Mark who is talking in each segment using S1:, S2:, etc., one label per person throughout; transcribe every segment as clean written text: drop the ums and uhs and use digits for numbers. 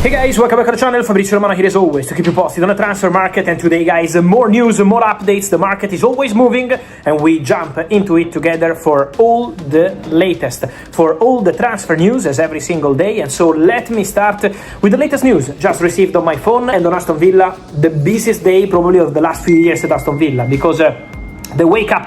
S1: Hey guys, welcome back to the channel. Fabrizio Romano here as always to keep you posted on the transfer market. And today, guys, more news, more updates. The market is always moving and we jump into it together for all the latest, for all the transfer news as every single day. And so let me start with the latest news just received on my phone and on Aston Villa. The busiest day probably of the last few years at Aston Villa, because the wake-up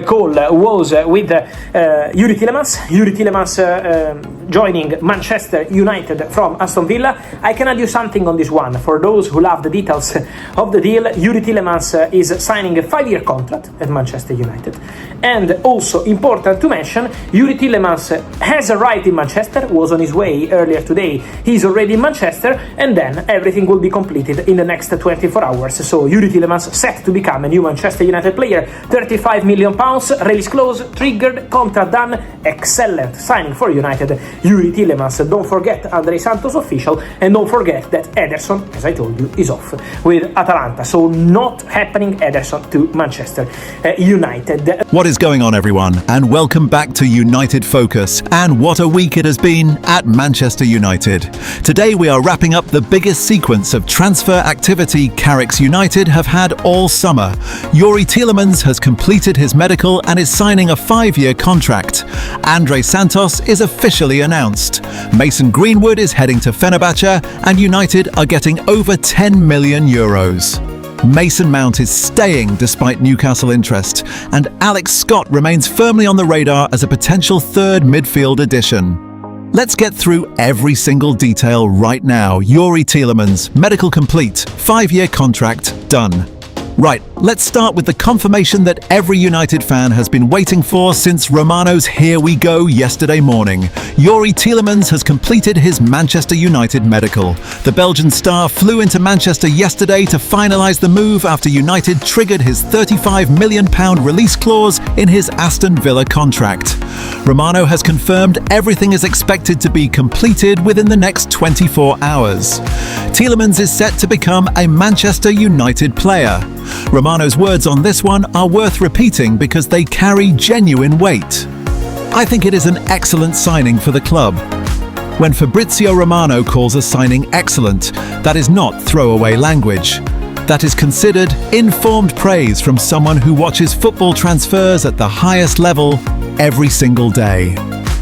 S1: call was with Youri Tielemans. Youri Tielemans joining Manchester United from Aston Villa. I can add you something on this one. For those who love the details of the deal, Youri Tielemans is signing a 5-year contract at Manchester United. And also important to mention, Youri Tielemans has arrived in Manchester, was on his way earlier today. He's already in Manchester, and then everything will be completed in the next 24 hours. So Youri Tielemans set to become a new Manchester United player. £35 million, release clause triggered, contract done. Excellent signing for United, Youri Tielemans. Don't forget Andrey Santos official, and don't forget that Ederson, as I told you, is off with Atalanta. So not happening Ederson to Manchester United.
S2: What is going on, everyone? And welcome back to United Focus. And what a week it has been at Manchester United. Today we are wrapping up the biggest sequence of transfer activity Carrick's United have had all summer. Youri Tielemans has completed his medical and is signing a 5-year contract. Andrey Santos is officially announced. Mason Greenwood is heading to Fenerbahce, and United are getting over €10 million. Mason Mount is staying despite Newcastle interest, and Alex Scott remains firmly on the radar as a potential third midfield addition. Let's get through every single detail right now. Youri Tielemans, medical complete, 5-year contract done. Right, let's start with the confirmation that every United fan has been waiting for since Romano's "Here we go" yesterday morning. Youri Tielemans has completed his Manchester United medical. The Belgian star flew into Manchester yesterday to finalise the move after United triggered his £35 million release clause in his Aston Villa contract. Romano has confirmed everything is expected to be completed within the next 24 hours. Tielemans is set to become a Manchester United player. Romano's words on this one are worth repeating because they carry genuine weight. I think it is an excellent signing for the club. When Fabrizio Romano calls a signing excellent, that is not throwaway language. That is considered informed praise from someone who watches football transfers at the highest level every single day.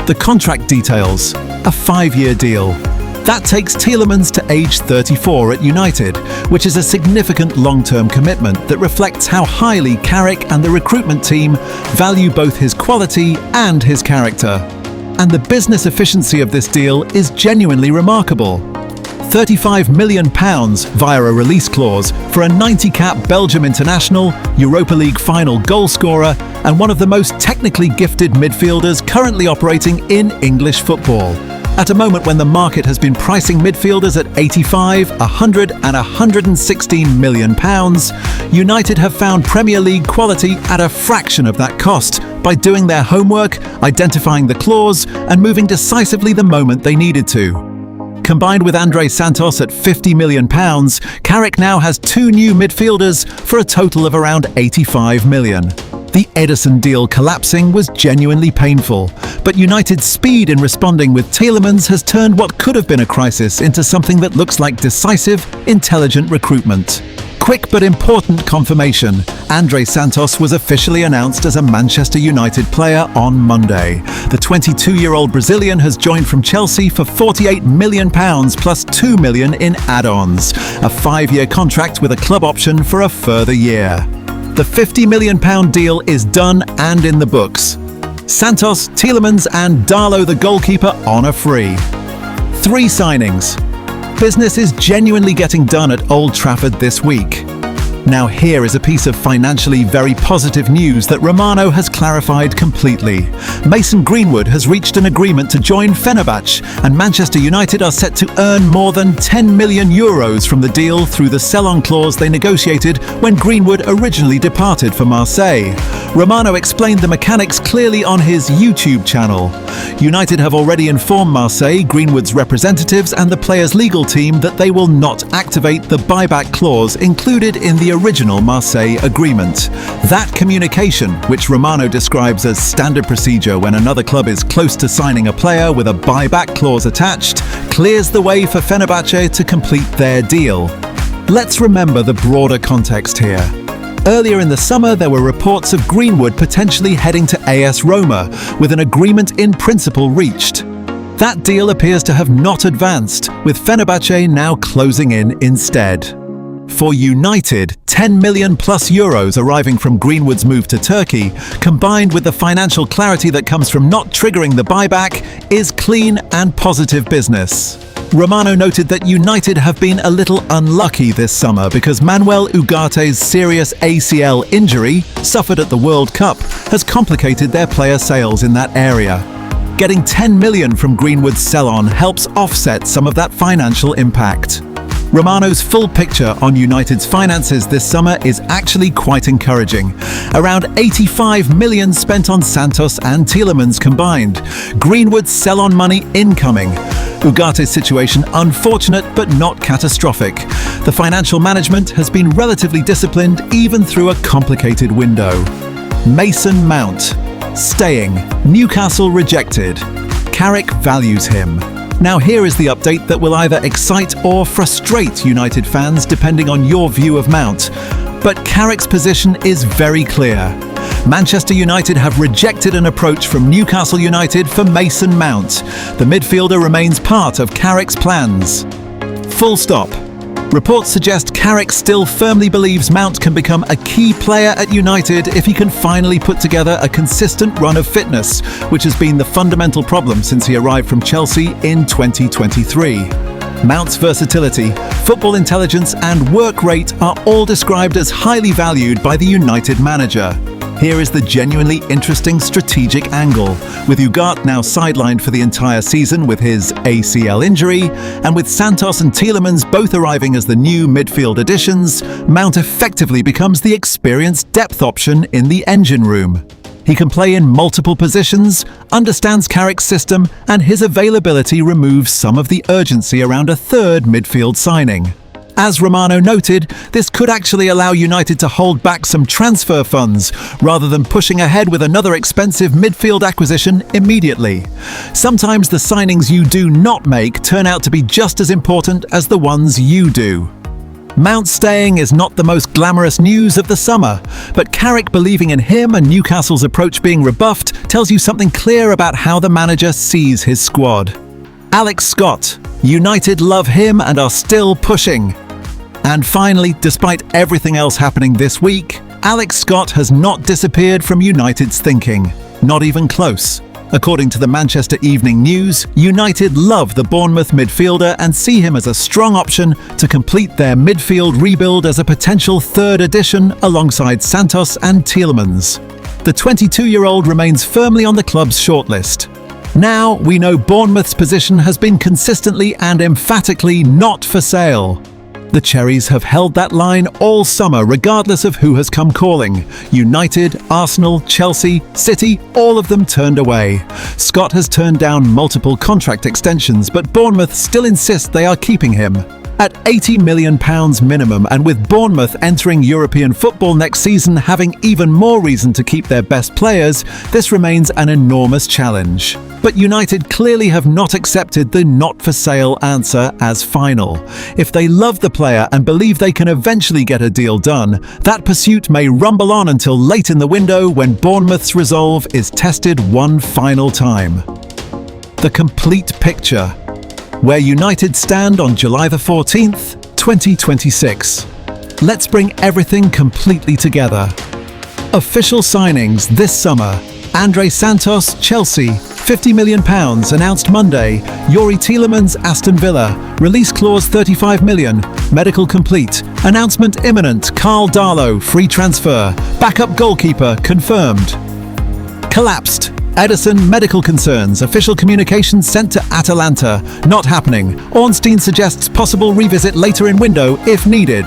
S2: The contract details: a 5-year deal. That takes Tielemans to age 34 at United, which is a significant long-term commitment that reflects how highly Carrick and the recruitment team value both his quality and his character. And the business efficiency of this deal is genuinely remarkable. £35 million via a release clause for a 90-cap Belgium international, Europa League final goal scorer, and one of the most technically gifted midfielders currently operating in English football. At a moment when the market has been pricing midfielders at £85, £100 and £116 million, United have found Premier League quality at a fraction of that cost by doing their homework, identifying the clause, and moving decisively the moment they needed to. Combined with Andrey Santos at £50 million, Carrick now has 2 new midfielders for a total of around £85 million. The Ederson deal collapsing was genuinely painful, but United's speed in responding with Tielemans has turned what could have been a crisis into something that looks like decisive, intelligent recruitment. Quick but important confirmation: Andrey Santos was officially announced as a Manchester United player on Monday. The 22-year-old Brazilian has joined from Chelsea for £48 million plus £2 million in add-ons, a 5-year contract with a club option for a further year. The £50 million deal is done and in the books. Santos, Tielemans and Darlow the goalkeeper on a free. 3 signings. Business is genuinely getting done at Old Trafford this week. Now here is a piece of financially very positive news that Romano has clarified completely. Mason Greenwood has reached an agreement to join Fenerbahce, and Manchester United are set to earn more than €10 million from the deal through the sell-on clause they negotiated when Greenwood originally departed for Marseille. Romano explained the mechanics clearly on his YouTube channel. United have already informed Marseille, Greenwood's representatives and the player's legal team that they will not activate the buyback clause included in the original Marseille agreement. That communication, which Romano describes as standard procedure when another club is close to signing a player with a buyback clause attached, clears the way for Fenerbahce to complete their deal. Let's remember the broader context here. Earlier in the summer, there were reports of Greenwood potentially heading to AS Roma, with an agreement in principle reached. That deal appears to have not advanced, with Fenerbahce now closing in instead. For United, 10 million plus euros arriving from Greenwood's move to Turkey, combined with the financial clarity that comes from not triggering the buyback, is clean and positive business. Romano noted that United have been a little unlucky this summer because Manuel Ugarte's serious ACL injury, suffered at the World Cup, has complicated their player sales in that area. Getting 10 million from Greenwood's sell-on helps offset some of that financial impact. Romano's full picture on United's finances this summer is actually quite encouraging. Around 85 million spent on Santos and Tielemans combined. Greenwood's sell-on money incoming. Ugarte's situation unfortunate but not catastrophic. The financial management has been relatively disciplined even through a complicated window. Mason Mount. Staying. Newcastle rejected. Carrick values him. Now here is the update that will either excite or frustrate United fans depending on your view of Mount. But Carrick's position is very clear. Manchester United have rejected an approach from Newcastle United for Mason Mount. The midfielder remains part of Carrick's plans. Full stop. Reports suggest Carrick still firmly believes Mount can become a key player at United if he can finally put together a consistent run of fitness, which has been the fundamental problem since he arrived from Chelsea in 2023. Mount's versatility, football intelligence and work rate are all described as highly valued by the United manager. Here is the genuinely interesting strategic angle, with Ugarte now sidelined for the entire season with his ACL injury, and with Santos and Tielemans both arriving as the new midfield additions, Mount effectively becomes the experienced depth option in the engine room. He can play in multiple positions, understands Carrick's system, and his availability removes some of the urgency around a third midfield signing. As Romano noted, this could actually allow United to hold back some transfer funds rather than pushing ahead with another expensive midfield acquisition immediately. Sometimes the signings you do not make turn out to be just as important as the ones you do. Mount staying is not the most glamorous news of the summer, but Carrick believing in him and Newcastle's approach being rebuffed tells you something clear about how the manager sees his squad. Alex Scott. United love him and are still pushing. And finally, despite everything else happening this week, Alex Scott has not disappeared from United's thinking. Not even close. According to the Manchester Evening News, United love the Bournemouth midfielder and see him as a strong option to complete their midfield rebuild as a potential third addition alongside Santos and Tielemans. The 22-year-old remains firmly on the club's shortlist. Now we know Bournemouth's position has been consistently and emphatically not for sale. The Cherries have held that line all summer regardless of who has come calling. United, Arsenal, Chelsea, City, all of them turned away. Scott has turned down multiple contract extensions, but Bournemouth still insist they are keeping him. At £80 million minimum, and with Bournemouth entering European football next season having even more reason to keep their best players, this remains an enormous challenge. But United clearly have not accepted the not-for-sale answer as final. If they love the player and believe they can eventually get a deal done, that pursuit may rumble on until late in the window when Bournemouth's resolve is tested one final time. The complete picture. Where United stand on July the 14th, 2026. Let's bring everything completely together. Official signings this summer. Andrey Santos, Chelsea, £50 million announced Monday. Youri Tielemans, Aston Villa. Release clause 35 million. Medical complete. Announcement imminent. Carl Darlow, free transfer. Backup goalkeeper confirmed. Collapsed. Edison, medical concerns. Official communications sent to Atalanta. Not happening. Ornstein suggests possible revisit later in window if needed.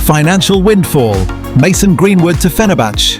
S2: Financial windfall. Mason Greenwood to Fenerbahce.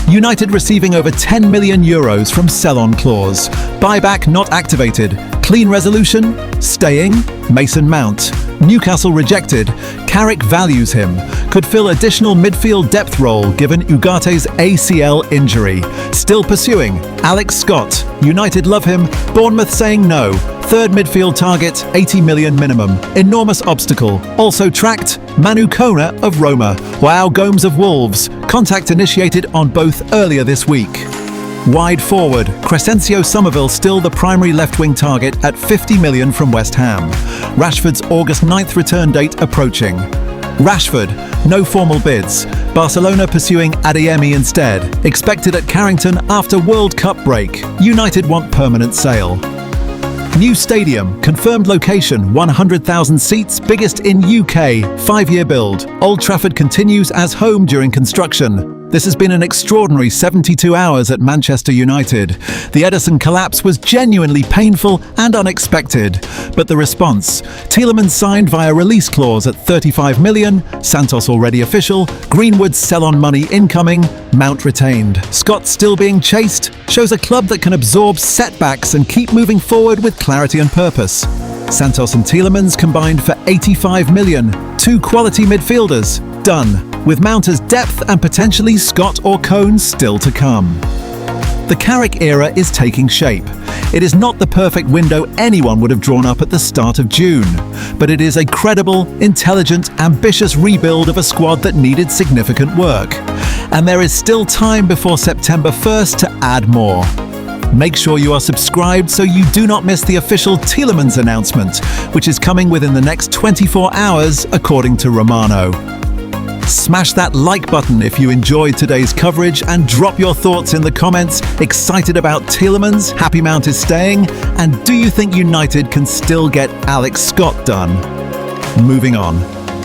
S2: United receiving over €10 million from sell-on clause. Buyback not activated. Clean resolution. Staying. Mason Mount. Newcastle rejected, Carrick values him. Could fill additional midfield depth role given Ugate's ACL injury. Still pursuing, Alex Scott. United love him, Bournemouth saying no. Third midfield target, 80 million minimum. Enormous obstacle. Also tracked, Manu Kone of Roma. Joao Gomes of Wolves. Contact initiated on both earlier this week. Wide forward, Crysencio Summerville still the primary left-wing target at 50 million from West Ham. Rashford's August 9th return date approaching. Rashford, no formal bids. Barcelona pursuing Adeyemi instead. Expected at Carrington after World Cup break. United want permanent sale. New stadium, confirmed location, 100,000 seats, biggest in UK, 5-year build. Old Trafford continues as home during construction. This has been an extraordinary 72 hours at Manchester United. The Edison collapse was genuinely painful and unexpected. But the response? Tielemans signed via release clause at 35 million, Santos already official, Greenwood's sell-on money incoming, Mount retained. Scott still being chased? Shows a club that can absorb setbacks and keep moving forward with clarity and purpose. Santos and Tielemans combined for 85 million. 2 quality midfielders. Done. With Mount as depth and potentially Scott or Kone still to come. The Carrick era is taking shape. It is not the perfect window anyone would have drawn up at the start of June, but it is a credible, intelligent, ambitious rebuild of a squad that needed significant work. And there is still time before September 1st to add more. Make sure you are subscribed so you do not miss the official Tielemans announcement, which is coming within the next 24 hours, according to Romano. Smash that like button if you enjoyed today's coverage and drop your thoughts in the comments. Excited about Tielemans? Happy Mount is staying? And do you think United can still get Alex Scott done? Moving on.